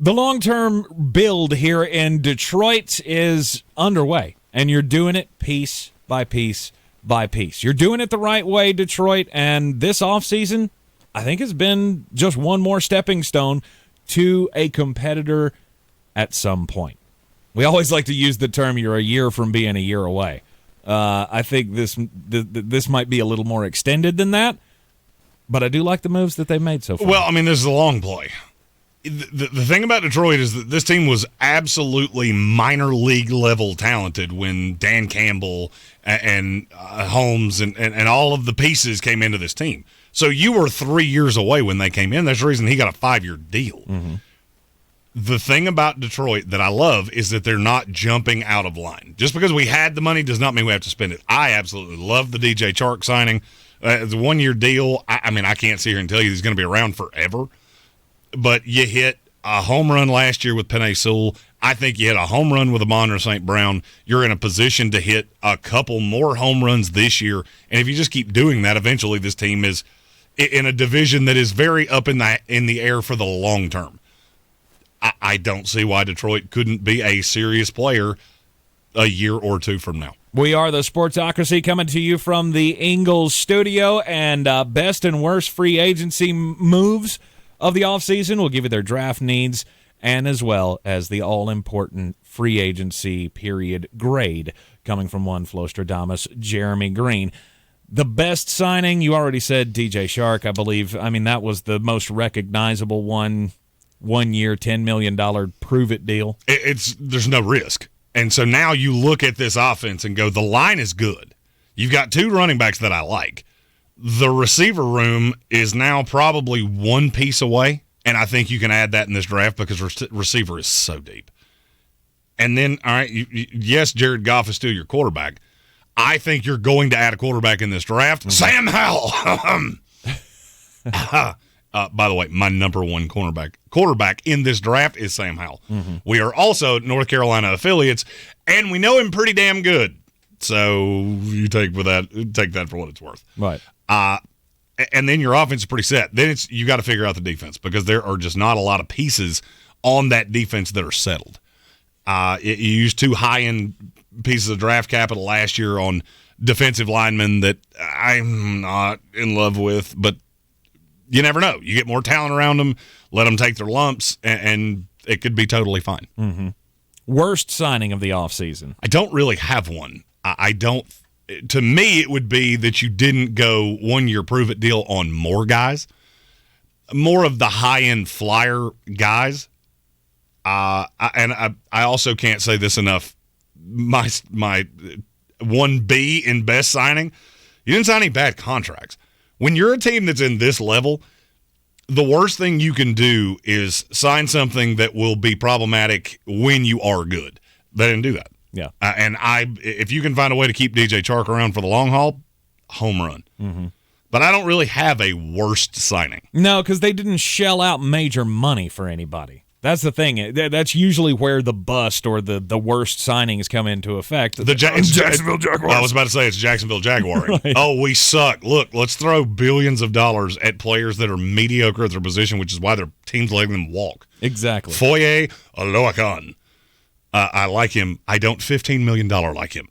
The long-term build here in Detroit is underway, and you're doing it piece by piece by piece. You're doing it the right way, Detroit, and this offseason, I think has been just one more stepping stone to a competitor at some point. We always like to use the term you're a year from being a year away. I think this might be a little more extended than that, but I do like the moves that they've made so far. Well, I mean, this is a long play. The thing about Detroit is that this team was absolutely minor league level talented when Dan Campbell and Holmes and all of the pieces came into this team. So you were 3 years away when they came in. That's the reason he got a 5-year deal. Mm-hmm. The thing about Detroit that I love is that they're not jumping out of line. Just because we had the money does not mean we have to spend it. I absolutely love the DJ Chark signing. It's a 1-year deal. I mean, I can't sit here and tell you he's going to be around forever. But you hit a home run last year with Penei Sewell. I think you hit a home run with Amon-Ra St. Brown. You're in a position to hit a couple more home runs this year. And if you just keep doing that, eventually this team is in a division that is very up in the air for the long term. I don't see why Detroit couldn't be a serious player a year or two from now. We are the Sportsocracy, coming to you from the Ingles studio, and best and worst free agency moves of the offseason. We'll give you their draft needs and as well as the all-important free agency period grade coming from one Flostradamus, Jeremy Greene. The best signing, you already said DJ Chark, I believe. I mean, that was the most recognizable one. 1 year, $10 million prove-it deal. There's no risk. And so now you look at this offense and go, the line is good. You've got 2 running backs that I like. The receiver room is now probably one piece away, and I think you can add that in this draft because receiver is so deep. And then, all right, yes, Jared Goff is still your quarterback. I think you're going to add a quarterback in this draft. Mm-hmm. Sam Howell. By the way, my number one quarterback in this draft is Sam Howell. Mm-hmm. We are also North Carolina affiliates, and we know him pretty damn good. So you take that for what it's worth. Right. And then your offense is pretty set. Then you got to figure out the defense because there are just not a lot of pieces on that defense that are settled. You used 2 high-end pieces of draft capital last year on defensive linemen that I'm not in love with, but you never know. You get more talent around them, let them take their lumps, and it could be totally fine. Mm-hmm. Worst signing of the offseason? I don't really have one. I don't. To me, it would be that you didn't go 1 year prove-it deal on more guys, more of the high-end flyer guys. I also can't say this enough. My 1B in best signing, you didn't sign any bad contracts. When you're a team that's in this level, the worst thing you can do is sign something that will be problematic when you are good. They didn't do that. Yeah. If you can find a way to keep DJ Chark around for the long haul, home run. Mm-hmm. But I don't really have a worst signing. No, because they didn't shell out major money for anybody. That's the thing. That's usually where the bust or the worst signings come into effect. Jacksonville Jaguars. I was about to say it's Jacksonville Jaguars. Right. Oh, we suck. Look, let's throw billions of dollars at players that are mediocre at their position, which is why their team's letting them walk. Exactly. Foye Oluokun. I like him. I don't $15 million like him.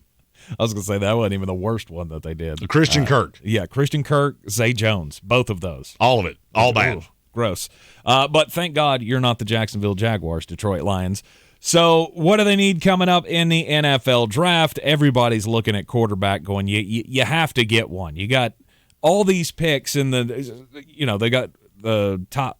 I was going to say that wasn't even the worst one that they did. Christian Kirk. Yeah, Christian Kirk, Zay Jones, both of those. All of it. All bad. Ooh, gross. But thank God you're not the Jacksonville Jaguars, Detroit Lions. So what do they need coming up in the NFL draft? Everybody's looking at quarterback going, you have to get one. You got all these picks in they got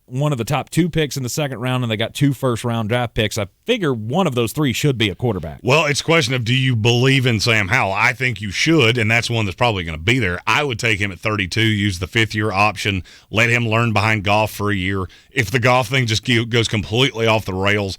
one of the top 2 picks in the second round, and they got 2 first-round draft picks. I figure one of those 3 should be a quarterback. Well, it's a question of, do you believe in Sam Howell? I think you should, and that's one that's probably going to be there. I would take him at 32, use the 5th-year option, let him learn behind Goff for a year. If the Goff thing just goes completely off the rails,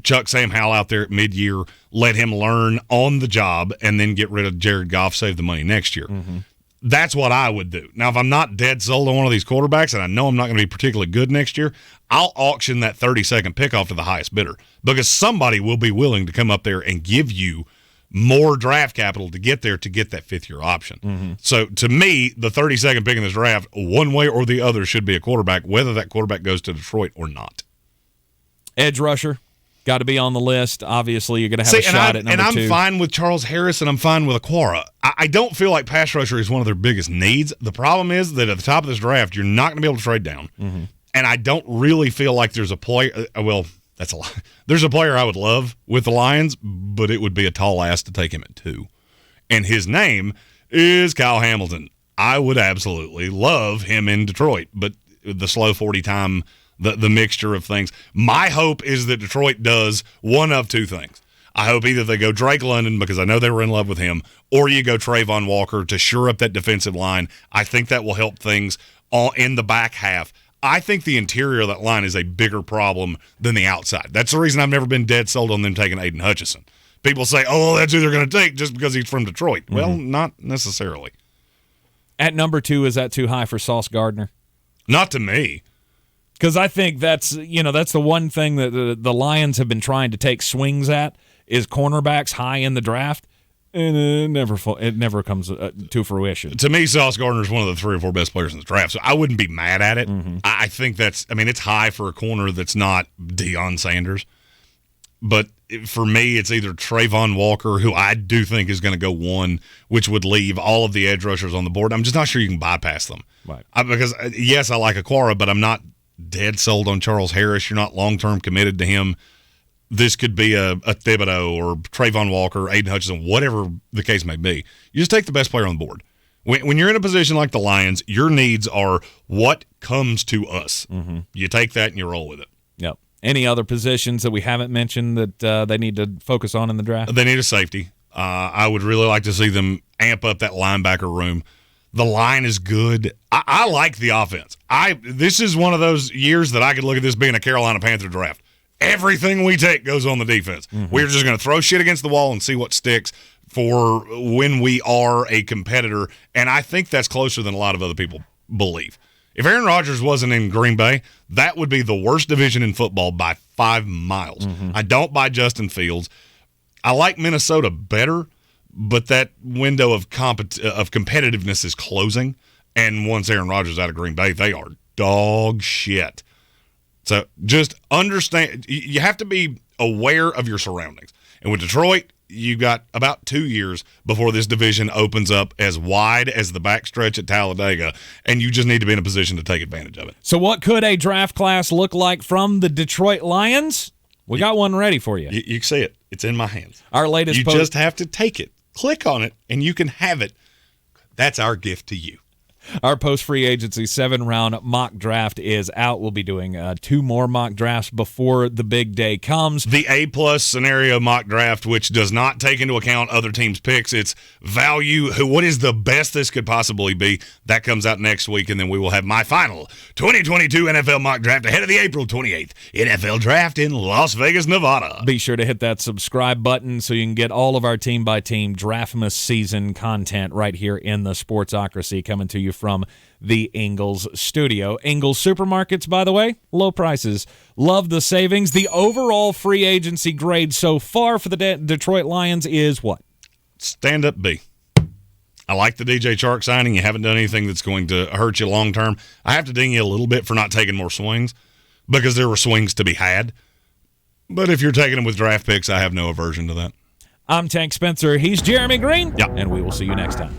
chuck Sam Howell out there at mid-year, let him learn on the job, and then get rid of Jared Goff, save the money next year. Mm-hmm. That's what I would do. Now, if I'm not dead sold on one of these quarterbacks and I know I'm not going to be particularly good next year, I'll auction that 32nd pick off to the highest bidder because somebody will be willing to come up there and give you more draft capital to get there to get that 5th-year option. Mm-hmm. So, to me, the 32nd pick in this draft, one way or the other, should be a quarterback, whether that quarterback goes to Detroit or not. Edge rusher, got to be on the list. Obviously, you're going to have a shot at number 2. And I'm fine with Charles Harris, and I'm fine with Aquara. I don't feel like pass rusher is one of their biggest needs. The problem is that at the top of this draft, you're not going to be able to trade down. Mm-hmm. And I don't really feel like there's a player that's a lot. There's a player I would love with the Lions, but it would be a tall ask to take him at 2. And his name is Kyle Hamilton. I would absolutely love him in Detroit, but the slow 40 time, the mixture of things. My hope is that Detroit does one of 2 things. I hope either they go Drake London, because I know they were in love with him, or you go Trayvon Walker to shore up that defensive line. I think that will help things in the back half. I think the interior of that line is a bigger problem than the outside. That's the reason I've never been dead sold on them taking Aiden Hutchinson. People say, oh, that's who they're going to take just because he's from Detroit. Mm-hmm. Well, not necessarily. At number 2, is that too high for Sauce Gardner? Not to me. Because I think that's the one thing that the Lions have been trying to take swings at is cornerbacks high in the draft, and it never comes to fruition. To me, Sauce Gardner is one of the 3 or 4 best players in the draft, so I wouldn't be mad at it. Mm-hmm. I think it's high for a corner that's not Deion Sanders. But for me, it's either Trayvon Walker, who I do think is going to go 1, which would leave all of the edge rushers on the board. I'm just not sure you can bypass them. Right. Because, yes, I like Aquara, but I'm not dead sold on Charles Harris. You're not long-term committed to him. This could be a Thibodeau or Trayvon Walker, Aiden Hutchinson, whatever the case may be. You just take the best player on the board. When you're in a position like the Lions, your needs are what comes to us. Mm-hmm. You take that and you roll with it. Yep. Any other positions that we haven't mentioned that they need to focus on in the draft? They need a safety. I would really like to see them amp up that linebacker room. The line is good. I like the offense. This is one of those years that I could look at this being a Carolina Panther draft. Everything we take goes on the defense. Mm-hmm. We're just going to throw shit against the wall and see what sticks for when we are a competitor, and I think that's closer than a lot of other people believe. If Aaron Rodgers wasn't in Green Bay, that would be the worst division in football by 5 miles. Mm-hmm. I don't buy Justin Fields. I like Minnesota better, but that window of competitiveness is closing, and once Aaron Rodgers is out of Green Bay, they are dog shit. So just understand, you have to be aware of your surroundings. And with Detroit, you got about 2 years before this division opens up as wide as the backstretch at Talladega, and you just need to be in a position to take advantage of it. So what could a draft class look like from the Detroit Lions? We got one ready for you. You can see it. It's in my hands. Our latest You just have to take it. Click on it, and you can have it. That's our gift to you. Our post-free agency 7-round mock draft is out. We'll be doing 2 more mock drafts before the big day comes. The A-plus scenario mock draft, which does not take into account other teams' picks. It's value. What is the best this could possibly be? That comes out next week, and then we will have my final 2022 NFL mock draft ahead of the April 28th NFL draft in Las Vegas, Nevada. Be sure to hit that subscribe button so you can get all of our team-by-team Draftmas season content right here in the Sportsocracy, coming to you from the Ingles studio. Ingles Supermarkets, by the way, low prices. Love the savings. The overall free agency grade so far for the Detroit Lions is what? Stand up B. I like the DJ Chark signing. You haven't done anything that's going to hurt you long term. I have to ding you a little bit for not taking more swings because there were swings to be had. But if you're taking them with draft picks, I have no aversion to that. I'm Tank Spencer. He's Jeremy Greene. Yep. And we will see you next time.